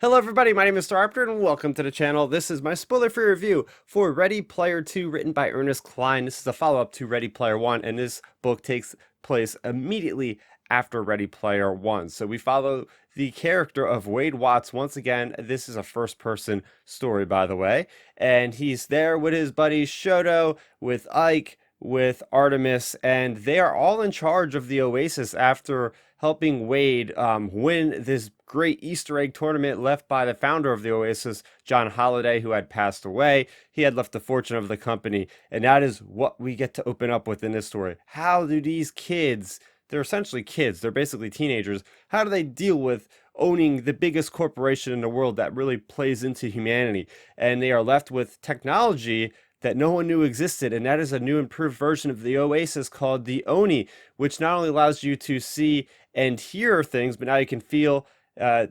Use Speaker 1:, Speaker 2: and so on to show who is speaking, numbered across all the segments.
Speaker 1: Hello everybody, my name is Starrapter and welcome to the channel. This is my spoiler-free review for Ready Player 2 written by Ernest Cline. This is a follow-up to Ready Player 1 and this book takes place immediately after Ready Player 1. So we follow the character of Wade Watts once again. This is a first-person story, by the way, and he's there with his buddies Shoto, with Ike, with Artemis, and they are all in charge of the Oasis after helping Wade win this great Easter egg tournament left by the founder of the Oasis, John Holliday, who had passed away. He had left the fortune of the company, and that is what we get to open up with in this story. How do these kids, they're essentially kids, they're basically teenagers, how do they deal with owning the biggest corporation in the world that really plays into humanity? And they are left with technology that no one knew existed, and that is a new improved version of the Oasis called the Oni, which not only allows you to see and hear things, but now you can feel,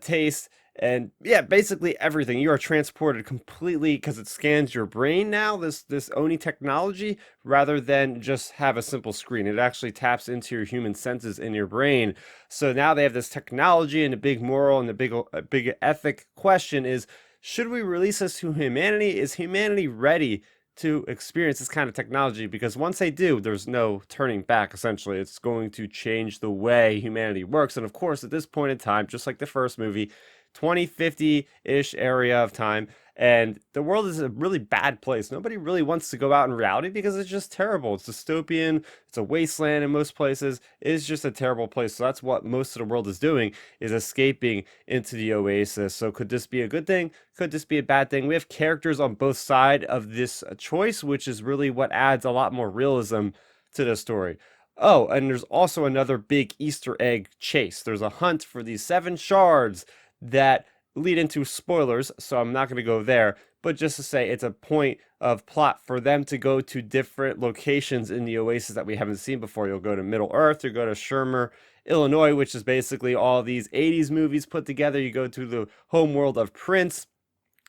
Speaker 1: taste, and yeah, basically everything. You are transported completely because it scans your brain now, this Oni technology, rather than just have a simple screen. It actually taps into your human senses in your brain. So now they have this technology, and the big moral and the big ethic question is, should we release this to humanity? Is humanity ready to experience this kind of technology? Because once they do, there's no turning back. Essentially, it's going to change the way humanity works. And of course, at this point in time, just like the first movie, 2050-ish area of time, and the world is a really bad place. Nobody really wants to go out in reality because it's just terrible. It's dystopian, it's a wasteland in most places. It is just a terrible place. So that's what most of the world is doing, is escaping into the Oasis. So could this be a good thing? Could this be a bad thing? We have characters on both sides of this choice, which is really what adds a lot more realism to the story. Oh, and there's also another big Easter egg chase. There's a hunt for these 7 shards that lead into spoilers, so I'm not going to go there, but just to say it's a point of plot for them to go to different locations in the Oasis that we haven't seen before. You'll go to Middle Earth, you'll go to Shermer, Illinois, which is basically all these 80s movies put together. You go to the home world of Prince,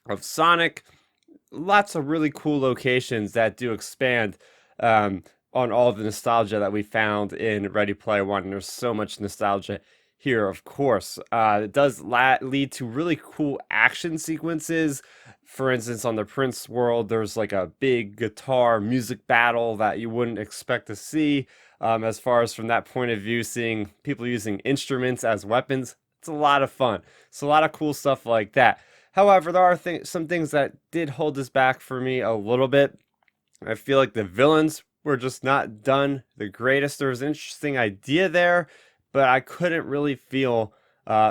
Speaker 1: of Sonic. Lots of really cool locations that do expand on all the nostalgia that we found in Ready Player One. And there's so much nostalgia here, of course. It does lead to really cool action sequences. For instance, on the Prince world, there's like a big guitar music battle that you wouldn't expect to see. As far as from that point of view, seeing people using instruments as weapons, it's a lot of fun. It's a lot of cool stuff like that. However, there are some things that did hold this back for me a little bit. I feel like the villains were just not done the greatest. There was an interesting idea there, but I couldn't really feel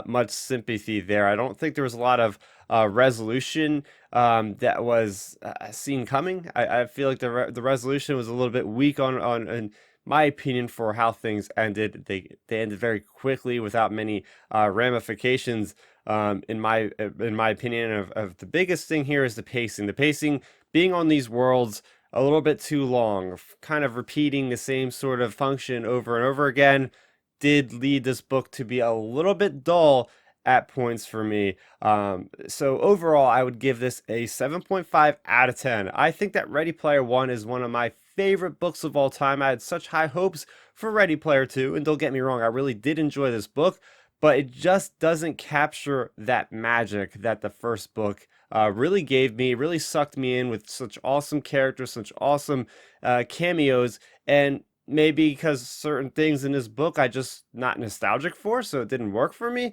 Speaker 1: much sympathy there. I don't think there was a lot of resolution that was seen coming. I feel like the resolution was a little bit weak in my opinion, for how things ended. They ended very quickly without many ramifications. In my opinion, of the biggest thing here is the pacing. The pacing being on these worlds a little bit too long, kind of repeating the same sort of function over and over again, did lead this book to be a little bit dull at points for me. So overall, I would give this a 7.5 out of 10. I think that Ready Player One is one of my favorite books of all time. I had such high hopes for Ready Player Two, and don't get me wrong, I really did enjoy this book, but it just doesn't capture that magic that the first book really gave me. It really sucked me in with such awesome characters, such awesome cameos, and maybe because certain things in this book I just not nostalgic for, so it didn't work for me.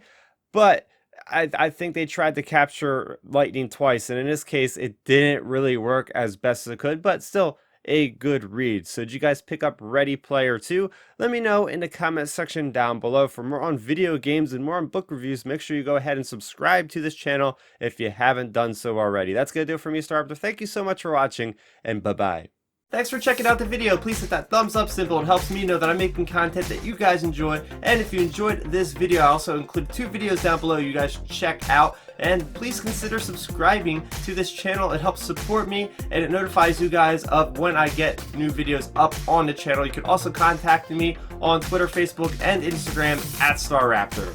Speaker 1: But I think they tried to capture lightning twice, and in this case it didn't really work as best as it could, but still a good read. So did you guys pick up Ready Player 2? Let me know in the comment section down below. For more on video games and more on book reviews, make sure you go ahead and subscribe to this channel if you haven't done so already. That's gonna do it for me, Starrapter. Thank you so much for watching, and bye-bye. Thanks for checking out the video. Please hit that thumbs up symbol. It helps me know that I'm making content that you guys enjoy. And if you enjoyed this video, I also include 2 videos down below you guys should check out. And please consider subscribing to this channel. It helps support me, and it notifies you guys of when I get new videos up on the channel. You can also contact me on Twitter, Facebook, and Instagram at Starrapter.